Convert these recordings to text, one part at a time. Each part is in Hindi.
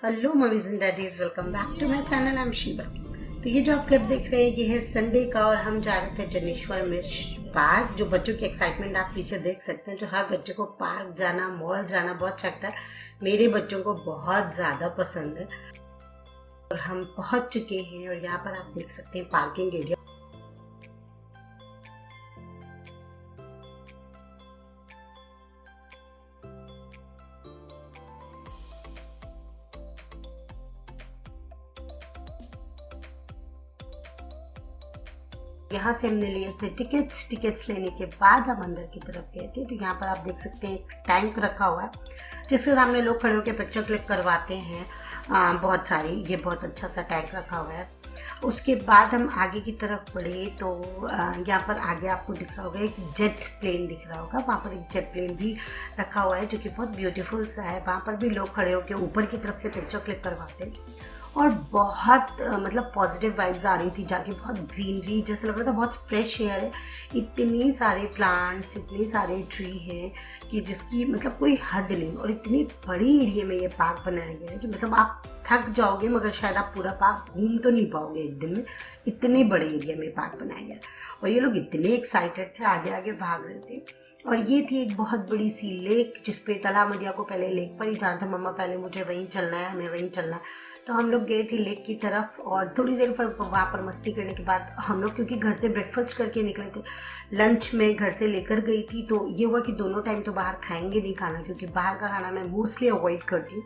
Hello mummies and daddies, welcome back to my channel. I am Sheeba. तो ये जो आप क्लिप देख रहे हैं ये है संडे का, और हम जा रहे थे जनेश्वर मिर्च पार्क। जो बच्चों की एक्साइटमेंट आप पीछे देख सकते हैं, जो हर बच्चे को पार्क जाना, मॉल जाना बहुत अच्छा लगता है। मेरे बच्चों को बहुत ज़्यादा पसंद है और हम पहुँच चुके हैं। और यहाँ पर आप देख सकते हैं पार्किंग एरिया। यहाँ से हमने लिए थे टिकट्स लेने के बाद हम अंदर की तरफ गए थे। तो यहाँ पर आप देख सकते हैं एक टैंक रखा हुआ है जिसके सामने लोग खड़े होकर पिक्चर क्लिक करवाते हैं। बहुत सारी, ये बहुत अच्छा सा टैंक रखा हुआ है। उसके बाद हम आगे की तरफ बढ़े तो यहाँ पर आगे आपको दिख रहा होगा एक जेट प्लेन दिख रहा होगा। वहाँ पर एक जेट प्लेन भी रखा हुआ है जो कि बहुत ब्यूटीफुल सा है। वहाँ पर भी लोग खड़े होकर ऊपर की तरफ से पिक्चर क्लिक करवाते हैं और बहुत मतलब पॉजिटिव वाइब्स आ रही थी जाके। बहुत ग्रीनरी जैसे लग रहा था, बहुत फ्रेश एयर है। इतने सारे प्लांट्स, इतने सारे ट्री हैं कि जिसकी मतलब कोई हद नहीं। और इतनी बड़ी एरिया में ये पार्क बनाया गया है कि मतलब आप थक जाओगे मगर शायद आप पूरा पार्क घूम तो नहीं पाओगे एक दिन में। इतने बड़े एरिया में पार्क बनाया गया है और ये लोग इतने एक्साइटेड थे, आगे आगे भाग रहे थे। और ये थी एक बहुत बड़ी सी लेक जिसपे तला मदिया को पहले लेक पर ही जाना था। मम्मा पहले मुझे वहीं चलना है, हमें वहीं चलना है। तो हम लोग गए थे लेक की तरफ और थोड़ी देर पर वहाँ पर मस्ती करने के बाद हम लोग, क्योंकि घर से ब्रेकफास्ट करके निकले थे, लंच में घर से लेकर गई थी। तो ये हुआ कि दोनों टाइम तो बाहर खाएंगे नहीं खाना, क्योंकि बाहर का खाना मैं मोस्टली अवॉइड करती हूँ।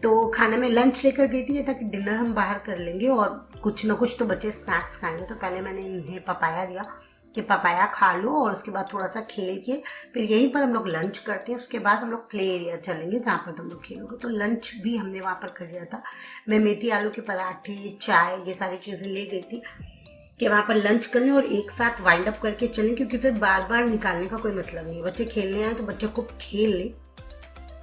तो खाने में लंच लेकर गई थी ताकि डिनर हम बाहर कर लेंगे और कुछ ना कुछ तो बच्चे स्नैक्स खाएंगे। तो पहले मैंने इन्हें पपाया दिया कि पपाया खा लो और उसके बाद थोड़ा सा खेल के फिर यहीं पर हम लोग लंच करते हैं। उसके बाद हम लोग प्ले एरिया चलेंगे जहाँ पर तुम लोग खेलोगे। तो लंच भी हमने वहाँ पर कर लिया था। मैं मेथी आलू के पराठे, चाय, ये सारी चीज़ें ले गई थी कि वहाँ पर लंच करने और एक साथ वाइंड अप करके चलें, क्योंकि फिर बार बार निकालने का कोई मतलब नहीं है। बच्चे खेलने आए तो बच्चे खूब खेल लें।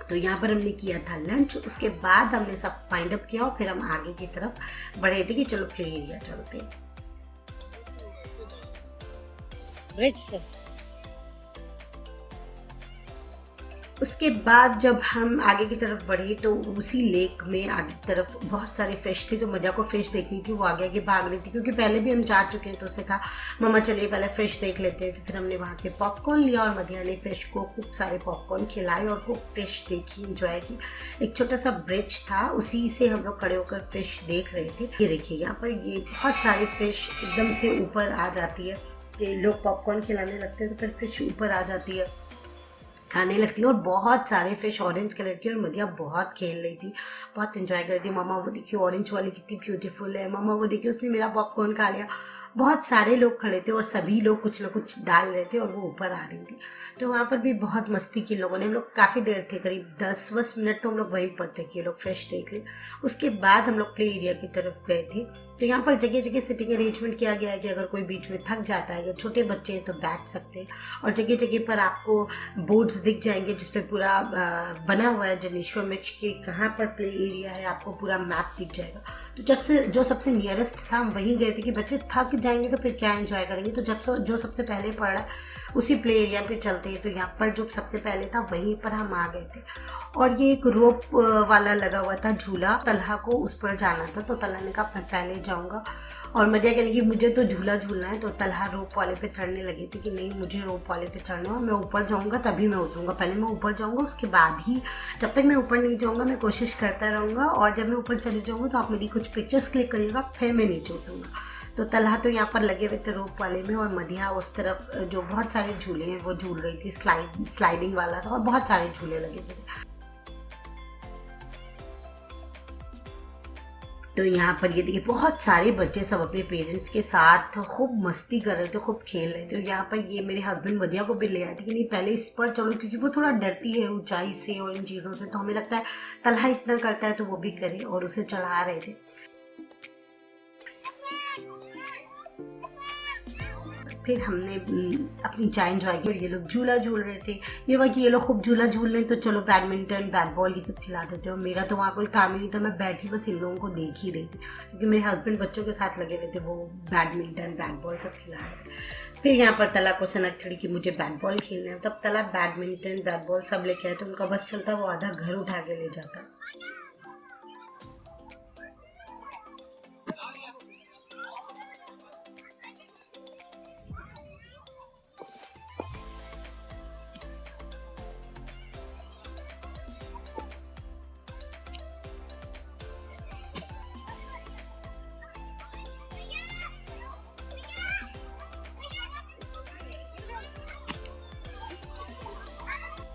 तो यहाँ पर हमने किया था लंच। उसके बाद हमने सब वाइंड अप किया और फिर हम आगे की तरफ बढ़े थे कि चलो प्ले एरिया चलते हैं। उसके बाद जब हम आगे की तरफ बढ़े तो उसी लेक में आगे की तरफ बहुत सारे फिश थे। तो मजा को फिश देखनी थी, वो आगे आगे भाग रही थी, क्योंकि पहले भी हम जा चुके हैं। तो उसे कहा मम्मा चलिए पहले फिश देख लेते हैं। तो फिर हमने वहाँ के पॉपकॉर्न लिया और मदिया ने फिश को खूब सारे पॉपकॉर्न खिलाए और खूब फिश देखी, इंजॉय की। एक छोटा सा ब्रिज था, उसी से हम लोग खड़े होकर फिश देख रहे थे। ये देखिए यहाँ पर ये बहुत सारी फिश एकदम से ऊपर आ जाती है। ये लोग पॉपकॉर्न खिलाने लगते हैं तो फिर फिश ऊपर आ जाती है, खाने लगती है। और बहुत सारे फिश ऑरेंज कलर की, और मदिया बहुत खेल रही थी, बहुत एंजॉय कर रही थी। मामा वो देखिए ऑरेंज वाली कितनी ब्यूटीफुल है, मामा वो देखिए उसने मेरा पॉपकॉर्न खा लिया। बहुत सारे लोग खड़े थे और सभी लोग कुछ ना कुछ डाल रहे थे और वो ऊपर आ रही थी। तो वहाँ पर भी बहुत मस्ती की लोगों ने। हम लोग काफ़ी देर थे, करीब 10-20 मिनट तो हम लोग वहीं पर थे कि ये लोग फिश देख रहे। उसके बाद हम लोग प्ले एरिया की तरफ गए थे। तो यहाँ पर जगह जगह सिटिंग अरेंजमेंट किया गया है कि अगर कोई बीच में थक जाता है या छोटे बच्चे हैं तो बैठ सकते हैं। और जगह जगह पर आपको बोर्ड्स दिख जाएंगे जिसपे पूरा बना हुआ है जनेश्वर मिर्च के कहाँ पर प्ले एरिया है, आपको पूरा मैप दिख जाएगा। तो जब से जो सबसे नियरेस्ट था हम वहीं गए थे कि बच्चे थक जाएंगे तो फिर क्या एंजॉय करेंगे। तो जब तो जो सबसे पहले पड़ रहा है उसी प्ले एरिया पे चलते हैं। तो यहाँ पर जो सबसे पहले था वहीं पर हम आ गए थे। और ये एक रोप वाला लगा हुआ था झूला, तलहा को उस पर जाना था। तो तलहा ने कहा मैं पहले जाऊँगा और मदिया कहने लगी मुझे तो झूला झूलना है। तो तलहा रोप वाले पे चढ़ने लगी थी कि नहीं मुझे रोप वाले पे चढ़ना है, मैं ऊपर जाऊँगा तभी मैं उतरूँगा। पहले मैं ऊपर जाऊँगा, उसके बाद ही, जब तक मैं ऊपर नहीं जाऊँगा मैं कोशिश करता रहूँगा, और जब मैं ऊपर चली जाऊँगा तो आप मेरी कुछ पिक्चर्स क्लिक करिएगा, फिर मैं नीचे उतरूँगा। तो तलहा तो यहाँ पर लगे हुए थे रोप वाले में, और मदिया उस तरफ जो बहुत सारे झूले हैं वो झूल रही थी। स्लाइडिंग वाला था और बहुत सारे झूले लगे थे। तो यहाँ पर ये देखिए बहुत सारे बच्चे सब अपने पेरेंट्स के साथ खूब मस्ती कर रहे थे, खूब खेल रहे थे। और यहाँ पर ये मेरे हस्बैंड मदिया को भी ले आए थे कि नहीं पहले इस पर चलो, क्योंकि वो थोड़ा डरती है ऊंचाई से और इन चीज़ों से। तो हमें लगता है तलहा इतना करता है तो वो भी करे, और उसे चढ़ा रहे थे। फिर हमने अपनी चाय एंजॉय की और ये लोग झूला झूल रहे थे। ये हुआ कि ये लोग खूब झूला झूल रहे तो चलो बैडमिंटन, बैट बॉल ये सब खिला देते। और मेरा तो वहाँ कोई काम ही नहीं था, मैं बैठी बस इन लोगों को देख ही रही थी, क्योंकि मेरे हस्बैंड बच्चों के साथ लगे रहते, वो बैडमिंटन, बैट बॉल सब खिला रहे थे। फिर यहाँ पर तला को सनक चढ़ी कि मुझे बैट बॉल खेलना है। तब तला बैडमिंटन, बैट बॉल सब लेके आए तो उनका बस चलता, वो आधा घर उठा के ले जाता।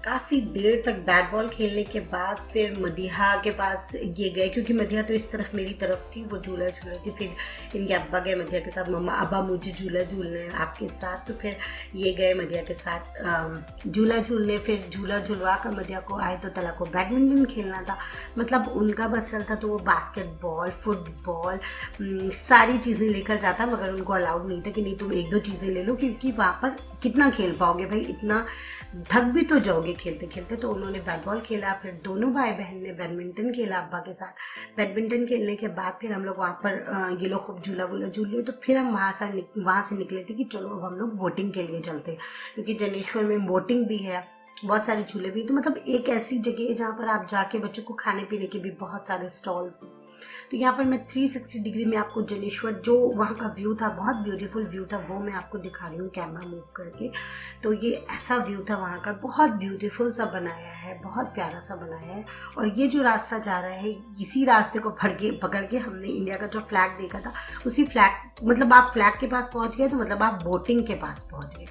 काफ़ी देर तक बैट बॉल खेलने के बाद फिर मदीहा के पास ये गए, क्योंकि मदीहा तो इस तरफ मेरी तरफ थी, वो झूला झूल रही थी। फिर इनके अब्बा गए मदीहा के साथ, मम्मा अब्बा मुझे झूला झूलना है आपके साथ, तो फिर ये गए मदीहा के साथ झूला झूलने। फिर झूला झुलवा कर मदीहा को आए तो तला को बैडमिंटन खेलना था। मतलब उनका बस चलता तो वो बास्केटबॉल, फुटबॉल, सारी चीज़ें लेकर जाता, मगर उनको अलाउड नहीं था कि नहीं तुम 1-2 चीज़ें ले लो, क्योंकि वहाँ पर कितना खेल पाओगे भाई, इतना थक भी तो जाओगे खेलते खेलते। तो उन्होंने बैट बॉल खेला, फिर दोनों भाई बहन ने बैडमिंटन खेला अब्बा के साथ। बैडमिंटन खेलने के बाद फिर हम लोग वहाँ पर ये लोग खूब झूला वूला झूल लिए, तो फिर हम वहाँ से निकले थे कि चलो अब हम लोग बोटिंग के लिए चलते, क्योंकि जनेश्वर में बोटिंग भी है, बहुत सारे झूले भी। तो मतलब एक ऐसी जगह है जहाँ पर आप जाके बच्चों को खाने पीने के भी बहुत सारे स्टॉल्स हैं। तो यहाँ पर मैं 360 डिग्री में आपको जनेश्वर जो वहाँ का व्यू था, बहुत ब्यूटीफुल व्यू था, वो मैं आपको दिखा रही हूँ कैमरा मूव करके। तो ये ऐसा व्यू था वहाँ का, बहुत ब्यूटीफुल सा बनाया है, बहुत प्यारा सा बनाया है। और ये जो रास्ता जा रहा है, इसी रास्ते को पकड़ के हमने इंडिया का जो फ्लैग देखा था, उसी फ्लैग, मतलब आप फ्लैग के पास पहुँच गए तो मतलब आप बोटिंग के पास पहुँच गए।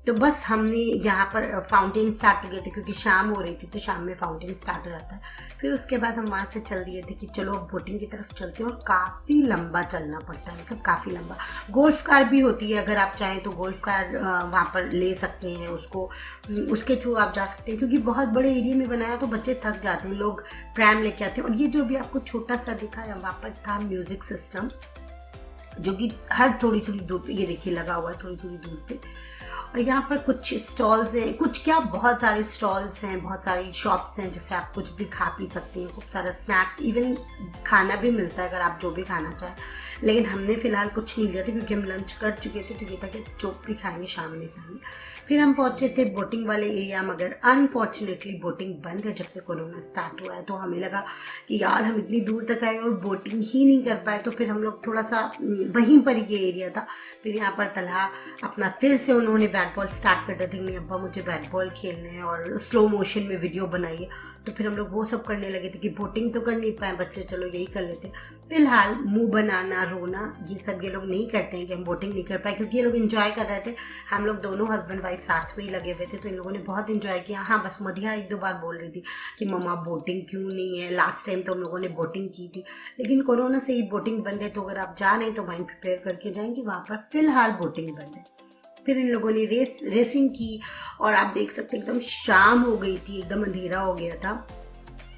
तो बस हमने यहाँ पर फाउंटेन स्टार्ट हो गए थे, क्योंकि शाम हो रही थी तो शाम में फाउंटेन स्टार्ट हो जाता है। फिर उसके बाद हम वहाँ से चल दिए थे कि चलो बोटिंग की तरफ चलते हैं, और काफ़ी लंबा चलना पड़ता है, मतलब काफ़ी लंबा। गोल्फ कार भी होती है, अगर आप चाहें तो गोल्फ कार वहाँ पर ले सकते हैं, उसके थ्रू आप जा सकते हैं, क्योंकि बहुत बड़े एरिया में बनाया तो बच्चे थक जाते हैं, लोग प्रैम लेके आते हैं। और ये जो भी आपको छोटा सा दिखा है, वहाँ पर था म्यूजिक सिस्टम, जो कि हर थोड़ी थोड़ी दूर पे, ये देखिए लगा हुआ है थोड़ी थोड़ी दूर पे। और यहाँ पर कुछ स्टॉल्स हैं, कुछ क्या बहुत सारे स्टॉल्स हैं, बहुत सारी शॉप्स हैं, जिससे आप कुछ भी खा पी सकते हैं, खूब सारा स्नैक्स, इवन खाना भी मिलता है अगर आप जो भी खाना चाहें। लेकिन हमने फ़िलहाल कुछ नहीं लिया था, क्योंकि हम लंच कर चुके थे, तो ये था कि जो भी खाएंगे शाम में खाएंगे। फिर हम पहुँचे थे बोटिंग वाले एरिया, मगर अनफॉर्चुनेटली बोटिंग बंद है जब से कोरोना स्टार्ट हुआ है। तो हमें लगा कि यार हम इतनी दूर तक आए और बोटिंग ही नहीं कर पाए, तो फिर हम लोग थोड़ा सा वहीं पर ये एरिया था। फिर यहाँ पर तलहा अपना फिर से उन्होंने बैट बॉल स्टार्ट कर दिया था, नहीं अब्बा मुझे बैट बॉल खेलने हैं और स्लो मोशन में वीडियो बनाइए। तो फिर हम लोग वो सब करने लगे थे कि बोटिंग तो कर नहीं पाए बच्चे, चलो यही कर लेते। फिलहाल मुंह बनाना, रोना, ये सब ये लोग नहीं करते हैं कि हम बोटिंग नहीं कर पाए, क्योंकि ये लोग एंजॉय कर रहे थे। हम लोग दोनों हस्बैंड वाइफ साथ में ही लगे हुए थे, तो इन लोगों ने बहुत एंजॉय किया। हाँ, बस मदीहा 1-2 बार बोल रही थी कि मम्मा बोटिंग क्यों नहीं है, लास्ट टाइम तो हम लोगों ने बोटिंग की थी, लेकिन कोरोना से ही बोटिंग बंद है। तो अगर आप जा रहे हैं तो माइंड प्रिपेयर करके जाएंगे, वहाँ पर फिलहाल बोटिंग बंद है। फिर इन लोगों ने रेसिंग की, और आप देख सकते एकदम शाम हो गई थी, एकदम अंधेरा हो गया था।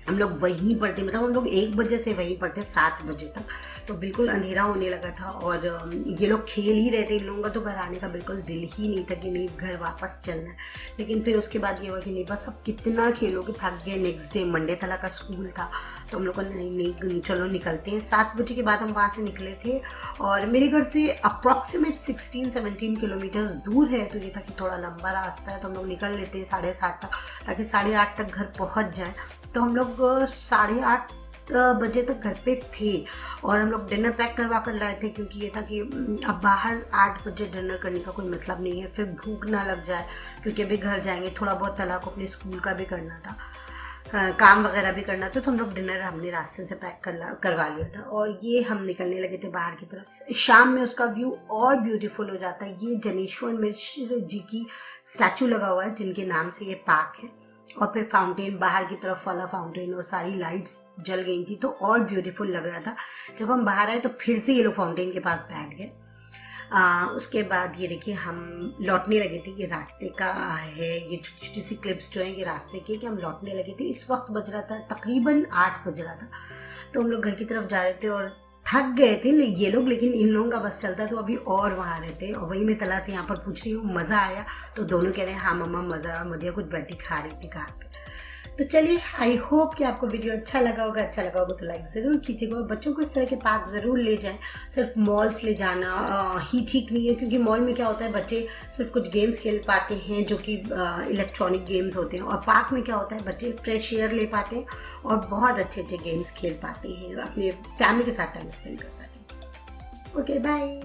हम लोग वहीं पर थे, मतलब हम लोग 1 बजे से वहीं पर थे 7 बजे तक, तो बिल्कुल अंधेरा होने लगा था। और ये लोग खेल ही रहे थे, इन लोगों का तो घर आने का बिल्कुल दिल ही नहीं था कि नहीं घर वापस चलना है। लेकिन फिर उसके बाद ये हुआ कि नहीं बस अब कितना खेलोगे, थक गए। नेक्स्ट डे मंडे तला का स्कूल था, तो हम लोग को नहीं चलो निकलते हैं। 7 बजे के बाद हम वहाँ से निकले थे, और मेरे घर से अप्रॉक्सीमेट 16-17 किलोमीटर दूर है, तो ये था कि थोड़ा लंबा रास्ता है, तो हम लोग निकल लेते हैं 7:30 तक, ताकि 8:30 तक घर पहुँच जाए। तो हम लोग 8:30 बजे तक घर पे थे, और हम लोग डिनर पैक करवा कर लाए थे, क्योंकि ये था कि अब बाहर 8 बजे डिनर करने का कोई मतलब नहीं है, फिर भूख ना लग जाए, क्योंकि अभी घर जाएंगे, थोड़ा बहुत तला को अपने स्कूल का भी करना था, काम वगैरह भी करना था। तो हम लोग डिनर हमने रास्ते से पैक करवा लिया था, और ये हम निकलने लगे थे बाहर की तरफ से। शाम में उसका व्यू और ब्यूटीफुल हो जाता है। ये जनेश्वर मिश्र जी की स्टैचू लगा हुआ है, जिनके नाम से ये पार्क है, और फिर फाउंटेन, बाहर की तरफ वाला फाउंटेन, और सारी लाइट्स जल गई थी, तो और ब्यूटीफुल लग रहा था। जब हम बाहर आए तो फिर से ये लोग फाउंटेन के पास बैठ गए। उसके बाद ये देखिए हम लौटने लगे थे, ये रास्ते का है, ये छोटी छोटी सी क्लिप्स जो हैं ये रास्ते के, कि हम लौटने लगे थे। इस वक्त बज रहा था तकरीबन 8 बज रहा था, तो हम लोग घर की तरफ जा रहे थे और थक गए थे ये लोग, लेकिन इन लोगों का बस चलता तो अभी और वहाँ रहते। और वही मैं तला से यहाँ पर पूछ रही हूँ मज़ा आया, तो दोनों कह रहे हैं हाँ मम्मा मज़ा आया, मदिया कुछ बैठी खा रही थी कहाँ पे। तो चलिए, आई होप कि आपको वीडियो अच्छा लगा होगा तो लाइक ज़रूर कीजिएगा, और बच्चों को इस तरह के पार्क ज़रूर ले जाएं। सिर्फ मॉल्स ले जाना ही ठीक नहीं है, क्योंकि मॉल में क्या होता है, बच्चे सिर्फ कुछ गेम्स खेल पाते हैं जो कि इलेक्ट्रॉनिक गेम्स होते हैं, और पार्क में क्या होता है, बच्चे फ्रेश एयर ले पाते हैं और बहुत अच्छे अच्छे गेम्स खेल पाते हैं, अपने फैमिली के साथ टाइम स्पेंड कर पाते हैं। Okay, bye.